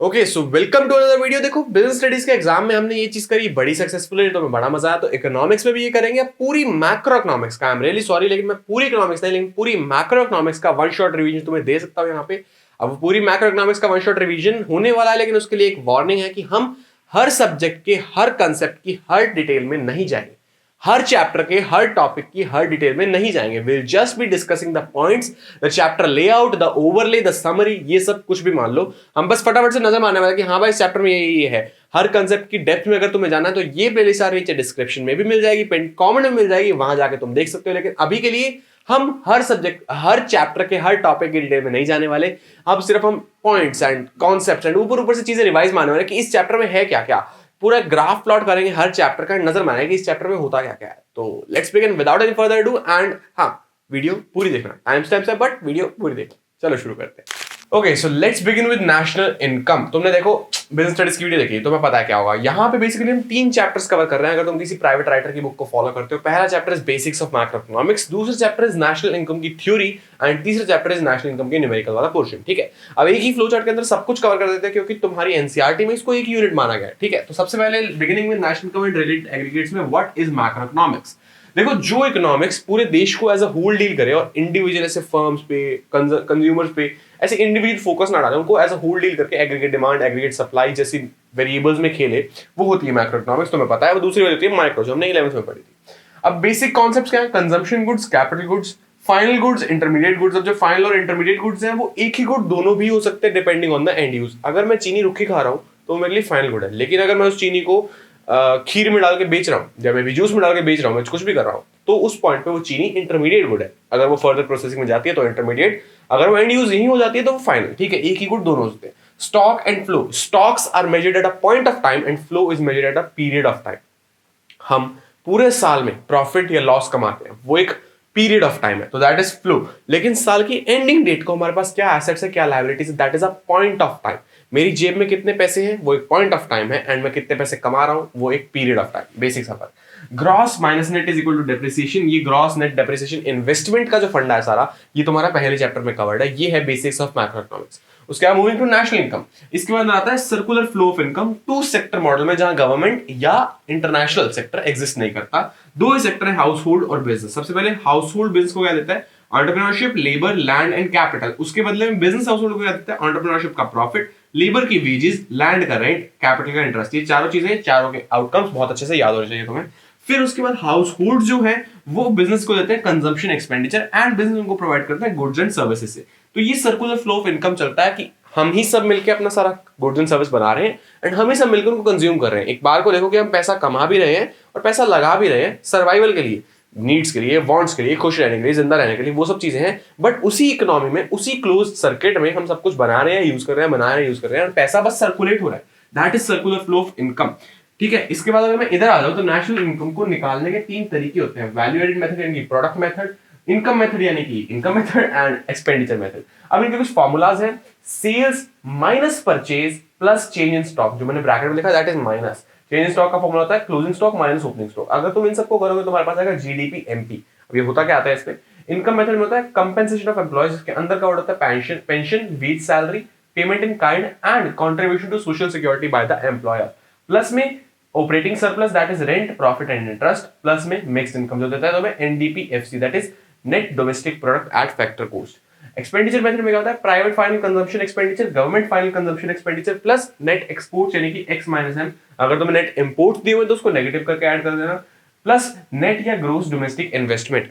Okay so welcome to another video. देखो business studies के exam में हमने ये चीज करी बड़ी सक्सेसफुली, तो हमें बड़ा मजा आया। तो इकोनॉमिक्स में भी ये करेंगे, पूरी मैक्रो इकोनॉमिक्स का। आई एम रियली सॉरी, लेकिन मैं पूरी इकोनॉमिक्स नहीं, लेकिन पूरी मैक्रो इकोनॉमिक्स का वन शॉट रिवीजन तुम्हें दे सकता हूँ यहाँ पे। अब पूरी मैक्रो इकोनॉमिक्स का वन शॉट रिवीजन होने वाला है, लेकिन उसके लिए एक वार्निंग है कि हम हर सब्जेक्ट के हर कंसेप्ट की हर डिटेल में नहीं जाएंगे, हर चैप्टर के हर टॉपिक की हर डिटेल में नहीं जाएंगे। Will just be discussing the points, the chapter layout, the overlay, the summary, ये सब कुछ भी मान लो। हम बस फटाफट से नजर मारने वाले कि हाँ भाई इस चैप्टर में ये है। हर कंसेप्ट की डेप्थ में अगर तुम्हें जाना है तो ये प्लेलिस्ट आ रही है, डिस्क्रिप्शन में भी मिल जाएगी, कमेंट में मिल जाएगी, वहां जाके तुम देख सकते हो। लेकिन अभी के लिए हम हर सब्जेक्ट हर चैप्टर के हर टॉपिक की डिटेल में नहीं जाने वाले। अब सिर्फ हम पॉइंट्स एंड कॉन्सेप्ट्स एंड ऊपर ऊपर से चीजें रिवाइज मारने वाले कि इस चैप्टर में है क्या क्या। पूरा ग्राफ प्लॉट करेंगे हर चैप्टर का, नजर मारेंगे कि इस चैप्टर में होता क्या क्या है। तो let's begin without any further do and हाँ, वीडियो पूरी देखना, टाइम स्टैम्प्स है बट वीडियो पूरी देखना। चलो शुरू करते हैं। Okay so let's begin with national income. तुमने देखो बिजनेस स्टडीज की वीडियो देखी, तुम्हें पता है क्या होगा। यहाँ पे बेसिकली हम 3 चैप्टर्स कवर कर रहे हैं। अगर तुम किसी प्राइवेट राइटर की बुक को फॉलो करते हो, पहला chapter is basics of macro economics, दूसरा चैप्टर इज नेशनल इनकम की थ्योरी एंड तीसरा चैप्टर इज नेशनल इनकम के न्यूमेरिकल वाला पोर्शन। ठीक है, अब एक ही फ्लो चार्ट के अंदर सब कुछ कवर कर देते हैं क्योंकि तुम्हारी एनसीईआरटी में इसको एक यूनिट माना गया है। ठीक है, तो सबसे पहले बिगिनिंग में national income and related aggregates में व्हाट इज मैक्रो इकोनॉमिक्स। देखो जो इकोनॉमिक्स पूरे देश को एज अ होल डील करे और इंडिविजुअल ऐसे फर्म्स पे, कंज्यूमर्स पे ऐसे इंडिविजुअल फोकस ना डाले, उनको एज अ होल डील करके एग्रीगेट डिमांड, एग्रीगेट सप्लाई जैसी वेरिएबल्स में खेले, वो होती है मैक्रो इकोनॉमिक्स। तुम्हें पता है वो दूसरी होती है माइक्रो, जो हमने 11th में पढ़ी थी। अब बेसिक कॉन्सेप्ट्स क्या है? Consumption goods, capital goods, final goods, intermediate goods. अब जो फाइनल और इंटरमीडिएट गुड्स हैं वो एक ही गुड दोनों भी हो सकते हैं depending on the end use. अगर मैं चीनी रुखी खा रहा हूँ तो मेरे लिए फाइनल गुड है, लेकिन अगर मैं उस चीनी को खीर में डाल के बेच रहा हूँ या मैं भी जूस में डाल के बेच रहा हूँ, मैं कुछ भी कर रहा हूँ, तो उस पॉइंट पे वो चीनी इंटरमीडिएट गुड है। अगर वो फर्दर प्रोसेसिंग में जाती है तो इंटरमीडिएट, अगर वो एंड यूज नहीं हो जाती है तो वो फाइनल। ठीक है, एक ही गुड दोनों होते हैं। Stock and flow, stocks are measured at a point of time and flow is measured at a period of time. हम पूरे साल में प्रॉफिट या लॉस कमाते हैं, वो एक पीरियड ऑफ टाइम है, तो दैट इज फ्लो। लेकिन साल की एंडिंग डेट को हमारे पास क्या एसेट्स है, क्या लायबिलिटीज है, that is a point of time. मेरी जेब में कितने पैसे हैं वो एक पॉइंट ऑफ टाइम है, एंड मैं कितने पैसे कमा रहा हूं वो एक पीरियड ऑफ टाइम। बेसिक सफर। Gross minus net is equal to depreciation. ये ग्रॉस नेट डेप्रिसिएशन इन्वेस्टमेंट का जो फंडा है सारा, ये तुम्हारा पहले चैप्टर में कवर्ड है। ये है बेसिक्स ऑफ मैक्रो इकोनॉमिक्स। उसके बाद मूविंग टू नेशनल इनकम। इसके बाद आता है circular flow of income, 2 sector model में, जहां गवर्नमेंट या इंटरनेशनल सेक्टर एग्जिस्ट नहीं करता। 2 ही सेक्टर है, हाउस होल्ड और बिजनेस। सबसे पहले हाउस होल्ड बिजनेस को क्या देता है? Entrepreneurship, labour, land and capital. उसके बदले में बिजनेस हाउस होल्ड को क्या देता है? एंटरप्रेन्योरशिप का प्रॉफिट, लेबर की वेजेस, लैंड का रेंट, कैपिटल का इंटरेस्ट। ये चारों चीजें, चारों के आउटकम्स बहुत अच्छे से याद होने चाहिए तुम्हें। फिर उसके बाद हाउस होल्ड जो है वो बिजनेस को देते हैं कंजम्पशन एक्सपेंडिचर, एंड बिजनेस उनको प्रोवाइड करता है गुड्स एंड सर्विसेज से। तो ये सर्कुलर फ्लो ऑफ इनकम चलता है कि हम ही सब मिलकर अपना सारा गुड्स एंड सर्विस बना रहे हैं एंड हम ही सब मिलकर उनको कंज्यूम कर रहे हैं। एक बार को देखो कि हम पैसा कमा भी रहे हैं और पैसा लगा भी रहे हैं सर्वाइवल के लिए, नीड्स के लिए, वांट्स के लिए, खुश रहने के लिए, जिंदा रहने के लिए, वो सब चीजें हैं। बट उसी इकोनॉमी में, उसी क्लोज सर्किट में हम सब कुछ बना रहे हैं, यूज कर रहे हैं, बना रहे हैं, यूज कर रहे हैं, और पैसा बस सर्कुलेट हो रहा है। That is circular flow of income. ठीक है, इसके बाद अगर मैं इधर आ जाऊं तो नेशनल इनकम को निकालने के 3 तरीके होते हैं। वैल्यू एडेड मेथड यानी प्रोडक्ट मेथड, इनकम मेथड यानी कि income method, and expenditure method. अब इनके कुछ फॉर्मूलाज हैं। Sales minus purchase plus change in stock, जो मैंने ब्रैकेट में लिखा that is minus. Change in stock का फॉर्मूला होता है closing stock minus opening stock. अगर तुम इन सबको करोगे तो तुम्हारे पास आएगा जीडीपी एमपी। अब ये होता क्या आता है इसमें? इनकम मेथड में होता है कंपेंसेशन ऑफ एम्प्लॉयज, इसके अंदर का वर्ड होता है pension, wage, salary, payment in kind and contribution to social security by the employer. Plus में operating surplus that is rent, profit and interest. Plus में मिक्स्ड इनकम जो देता है तुम्हें NDPFC that is net domestic product at factor cost. Expenditure method में क्या होता है? Private final consumption expenditure, government final consumption expenditure plus net export यानी कि एक्स माइनस एम। अगर तुम्हें नेट इंपोर्ट दिए हुए तो उसको नेगेटिव करके ऐड कर देना। प्लस नेट या ग्रोस डोमेस्टिक इन्वेस्टमेंट।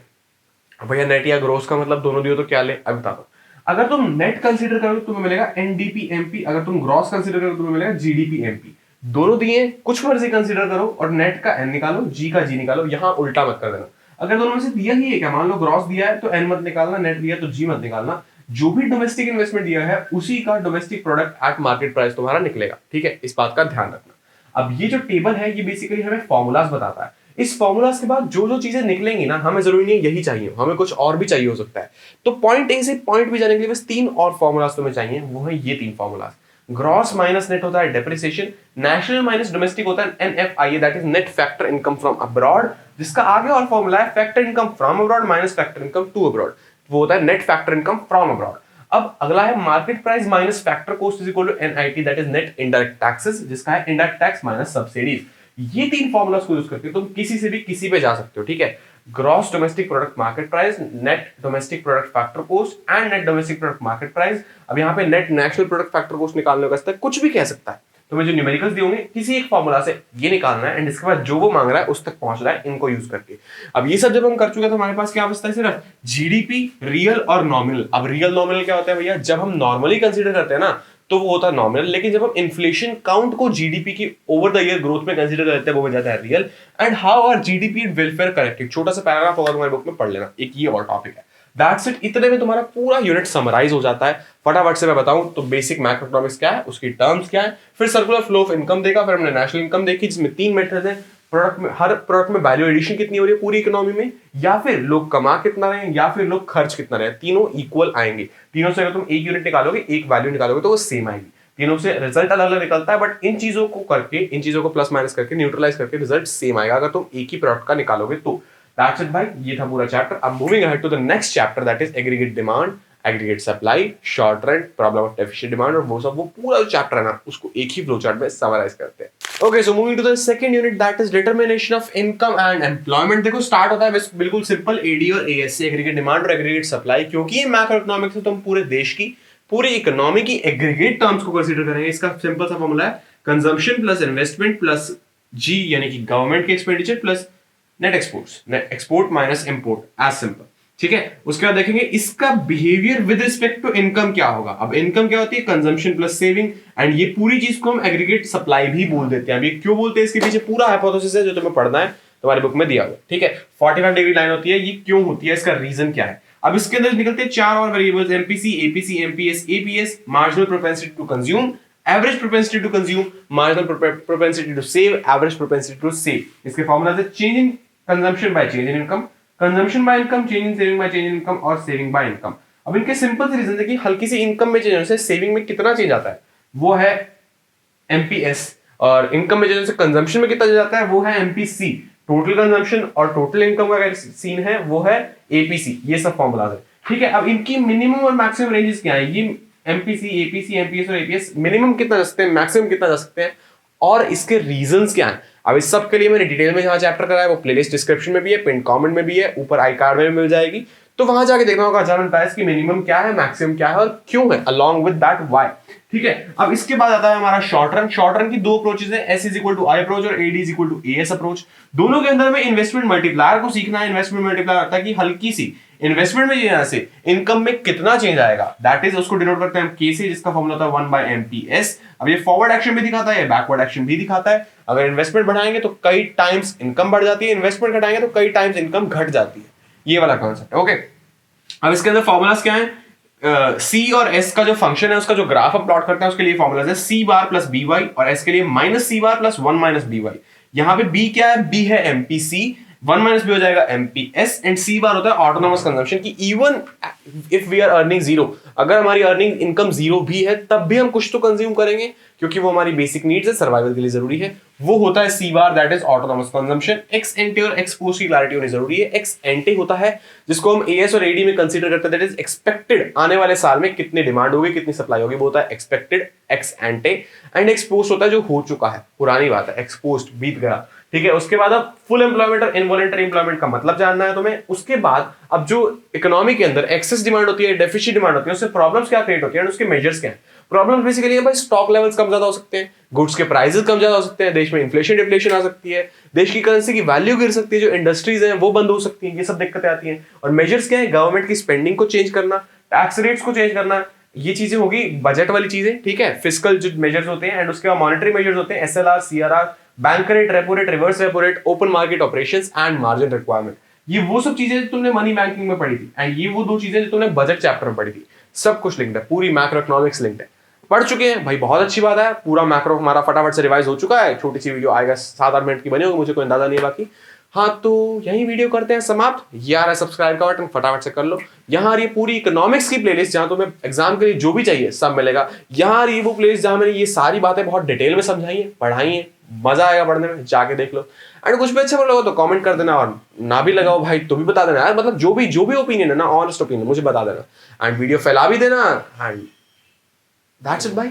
भैया नेट या ग्रोस का मतलब दोनों दियो तो क्या ले, अब बता दो। अगर तुम नेट कंसीडर करोगे तो तुम्हें मिलेगा एनडीपीएमपी, अगर तुम ग्रॉस कंसीडर करोगे तो तुम्हें मिलेगा जीडीपीएमपी। दोनों दिए, कुछ मर्जी कंसीडर करो और नेट का एन निकालो, जी का जी निकालो, यहां उल्टा मत कर देना। अगर दोनों में से दिया ही है क्या, मान लो ग्रॉस दिया है तो एन मत निकालना, नेट दिया तो जी मत निकालना। जो भी डोमेस्टिक इन्वेस्टमेंट दिया है उसी का domestic product eight market price तुम्हारा निकलेगा। ठीक है, इस बात का ध्यान रखना। अब ये जो टेबल है ये बेसिकली हमें फॉर्मूलाज बताता है। इस फॉर्मूलाज के बाद जो जो चीजें निकलेंगी ना, हमें जरूरी नहीं यही चाहिए, हमें कुछ और भी चाहिए हो सकता है। तो पॉइंट ए से पॉइंट बी जाने के लिए बस 3 और फॉर्मूलाज तुम्हें चाहिए, वो है ये 3 फॉर्मूलाज। ग्रॉस माइनस नेट होता है डेप्रिसिएशन, नेशनल माइनस डोमेस्टिक होता है NFI that is net factor income from abroad, जिसका आगे और फॉर्मूला है factor income from abroad minus factor income to abroad, वो होता है net factor income from abroad. अब अगला है market price minus factor cost is equal to NIT, that is net indirect taxes, जिसका है इनडायरेक्ट टैक्स माइनस सब्सिडीज। ये तीन फॉर्मूलास को यूज करके तुम किसी से भी किसी पे जा सकते हो, ठीक है। Gross domestic product market price, net domestic product factor cost and net domestic product market price. अब यहाँ पे net national product factor cost निकालने का कुछ भी कह सकता है, तुम्हें जो न्यूमेरिकल्स दिए होंगे किसी एक फॉर्मूला से ये निकालना है एंड इसके बाद जो वो मांग रहा है उस तक पहुंच रहा है इनको यूज करके। अब ये सब जब हम कर चुके हैं तो हमारे पास क्या बचता है, सिर्फ जीडीपी, रियल और नॉमिनल। अब रियल नॉमिनल क्या होता है भैया, जब हम नॉर्मली कंसीडर करते हैं ना तो वो होता है नॉमिनल, लेकिन जब हम इन्फ्लेशन काउंट को जीडीपी की ओवर द ईयर ग्रोथ में कंसीडर करते हैं वो हो जाता है real. And how are GDP and welfare connected, छोटा सा पैराग्राफ होगा तुम्हारे बुक में, पढ़ लेना, एक ये और टॉपिक है। दैट्स इट, इतने में तुम्हारा पूरा यूनिट समराइज हो जाता है। फटाफट से मैं बताऊं तो बेसिक मैक्रोइकोनॉमिक्स क्या है, उसकी टर्म्स क्या है, फिर सर्कुलर फ्लो ऑफ इनकम देखा, फिर हमने नेशनल इनकम देखी जिसमें 3 मेथड्स हैं, प्रोडक्ट में, हर प्रोडक्ट में वैल्यू एडिशन कितनी हो रही है पूरी इकोनॉमी में, या फिर लोग कमा कितना रहे हैं, या फिर लोग खर्च कितना रहे हैं, तीनों इक्वल आएंगे। तीनों से अगर तुम एक यूनिट निकालोगे, एक वैल्यू निकालोगे तो वो सेम आएगी। तीनों से रिजल्ट अलग अलग निकलता है, बट इन चीजों को करके, इन चीजों को प्लस माइनस करके, न्यूट्रलाइज करके रिजल्ट सेम आएगा अगर तुम एक ही प्रोडक्ट का निकालोगे तो। That's it भाई, ये था पूरा चैप्टर। अब moving ahead to the next chapter, that is aggregate demand, aggregate supply, short run, problem of deficient demand, और वो सब, वो पूरा जो चैप्टर है ना उसको एक ही फ्लो चार्ट में समराइज करते हैं। Okay, so moving to the second unit, that is determination of income and employment. देखो स्टार्ट होता है बिल्कुल सिंपल, एडी और एएस से, एग्रीगेट डिमांड और एग्रीगेट सप्लाई। क्योंकि ये मैक्रो इकोनॉमिक्स है तो हम पूरे देश की, पूरी इकोनॉमी की एग्रीगेट टर्म्स को कंसीडर करेंगे। इसका सिंपल सा फॉर्मूला है consumption plus investment plus G यानी कि गवर्नमेंट की expenditure plus net exports, net export minus import, as simple, ठीक है। उसके बाद देखेंगे इसका behaviour with respect to income क्या होगा। अब इनकम क्या होती है, कंजम्पशन प्लस सेविंग, एंड ये पूरी चीज को हम एग्रीगेट सप्लाई भी बोल देते हैं। अब ये क्यों बोलते हैं, इसके पीछे पूरा हाइपोथेसिस है जो तुम्हें पढ़ना है, तुम्हारे बुक में दिया हुआ, ठीक है। 45 डिग्री लाइन होती है, ये क्यों होती है, इसका रीजन क्या है। अब इसके अंदर निकलते हैं 4 और variables, MPC, APC, MPS, APS, marginal propensity to consume, average propensity to consume, marginal propensity to save, average propensity to save. इसके फॉर्मूला है change in consumption by change in income, consumption by income, change in saving by change in income, और saving by income. अब इनके simple से reason है कि हल्की सी income में चेंज होने से सेविंग में कितना चेंज आता है, वो है एमपीएस, और इनकम में चेंज से कंजम्पशन में कितना चेंज आता है, वो है एमपीसी। टोटल कंजम्पशन और टोटल इनकम का अगर सीन है वो है एपीसी। ये सब फॉर्मूलाज है, ठीक है। अब इनकी मिनिमम और मैक्सिमम रेंजेस क्या है, ये एमपीसी, एपीसी, एमपीएस और एपीएस मिनिमम कितना जा सकते हैं, मैक्सिमम कितना जा सकते हैं, और इसके रीजंस क्या हैं। अब इस सब के लिए मैंने डिटेल में जहां चैप्टर कराया वो प्लेलिस्ट डिस्क्रिप्शन में भी है, पिन कमेंट में भी है, ऊपर आई कार्ड में भी मिल जाएगी, तो वहां जाके देखना होगा जनरल प्राइस की मिनिमम क्या है, मैक्सिमम क्या है और क्यों है, अलॉन्ग विद दैट व्हाई, ठीक है। अब इसके बाद आता है हमारा शॉर्ट रन। शॉर्ट रन की दो अप्रोचेस है, S is equal to I approach और AD is equal to AS approach. दोनों के अंदर में इन्वेस्टमेंट मल्टीप्लायर को सीखना है। इन्वेस्टमेंट मल्टीप्लायर आता है कि हल्की सी इन्वेस्टमेंट में यहाँ से इनकम में कितना चेंज आएगा, दैट इज उसको डिनोट करते हैं हम के से, जिसका फॉर्मूला होता है 1/MPS। अब ये फॉरवर्ड एक्शन भी दिखाता है, ये बैकवर्ड एक्शन भी दिखाता है। अगर इन्वेस्टमेंट बढ़ाएंगे तो कई टाइम्स इनकम बढ़ जाती है, इन्वेस्टमेंट घटाएंगे तो कई टाइम्स इनकम घट जाती है, ये वाला कॉन्सेप्ट है, ओके। अब इसके अंदर फॉर्मूलास क्या है, सी और एस का जो फंक्शन है उसका जो ग्राफ हम प्लॉट करते हैं उसके लिए फॉर्मूलाज है सी बार प्लस बी वाई, और एस के लिए माइनस सी बार प्लस 1 माइनस बी वाई। यहाँ पे बी क्या है, बी है एमपीसी, 1 माइनस बी हो जाएगा एमपीएस, एंड सी बार होता है ऑटोनोमस कंजम्पशन की even if we are earning zero, अगर हमारी अर्निंग इनकम जीरो भी है तब भी हम कुछ तो कंज्यूम करेंगे क्योंकि वो हमारी बेसिक नीड्स है, सर्वाइवल के लिए जरूरी है, वो होता है C bar, that is autonomous consumption. Ex ante और एक्स पोस्ट की क्लैरिटी होनी जरूरी है। एक्स एंटे होता है जिसको हम एएस और एडी में कंसीडर करते हैं, दैट इज एक्सपेक्टेड आने वाले साल में कितनी डिमांड होगी, कितनी सप्लाई होगी, वो होता है expected, x एंटे। And x post होता है जो हो चुका है, पुरानी बात है, एक्स पोस्ट बीत गया, ठीक है। उसके बाद अब फुल एम्प्लॉयमेंट और इनवॉलंटरी एम्प्लॉयमेंट का मतलब जानना है तुम्हें। उसके बाद अब जो इकोनॉमी के अंदर एक्सेस डिमांड होती है, डेफिशिएंट डिमांड होती है, उससे प्रॉब्लम्स क्या क्रिएट होती है, उसके मेजर्स क्या हैं। प्रॉब्लम्स बेसिकली है भाई, स्टॉक लेवल्स कम ज्यादा हो सकते हैं, गुड्स के प्राइसेस कम ज्यादा हो सकते हैं, देश में इन्फ्लेशन डिफ्लेशन आ सकती है, देश की करेंसी की वैल्यू गिर सकती है, जो इंडस्ट्रीज हैं वो बंद हो सकती हैं, ये सब दिक्कतें आती हैं। और मेजर्स क्या है, गवर्नमेंट की स्पेंडिंग को चेंज करना, टैक्स रेट्स को चेंज करना, ये चीजें होगी बजट वाली चीजें, ठीक है। फिस्कल जो मेजर्स होते हैं, एंड उसके बाद मॉनेटरी मेजर्स होते हैं, SLR, CRR, bank rate, repo rate, reverse repo rate, open market operations and margin requirement. ये वो सब चीजें तुमने मनी बैंकिंग में पढ़ी थी, एंड ये वो दो चीजें जो तुमने बजट चैप्टर में पढ़ी थी। सब कुछ लिंक्ड है, पूरी मैक्रो इकोनॉमिक्स लिंक्ड है, पढ़ चुके हैं भाई, बहुत अच्छी बात है। पूरा मैक्रो हमारा फटाफट से रिवाइज हो चुका है। छोटी सी वीडियो आएगा, 7-8 मिनट की बनी होगी, मुझे कोई अंदाजा नहीं है बाकी। हाँ, तो यही वीडियो करते हैं समाप्त। यार है सब्सक्राइब का बटन, फटाफट से कर लो। यहाँ ये पूरी इकोनॉमिक्स की प्लेलिस्ट, जहाँ तुम्हें एग्जाम के लिए जो भी चाहिए सब मिलेगा। यहाँ ये वो प्लेलिस्ट जहाँ मैंने ये सारी बातें बहुत डिटेल में समझाई है, पढ़ाई है, मजा आएगा पढ़ने में, जाके देख लो। एंड कुछ भी अच्छा लगा तो कमेंट कर देना, और ना भी लगाओ भाई तो भी बता देना यार, मतलब जो भी ओपिनियन है ना, ऑनेस्ट ओपिनियन मुझे बता देना। एंड वीडियो फैला भी देना एंड दैट्स इट भाई।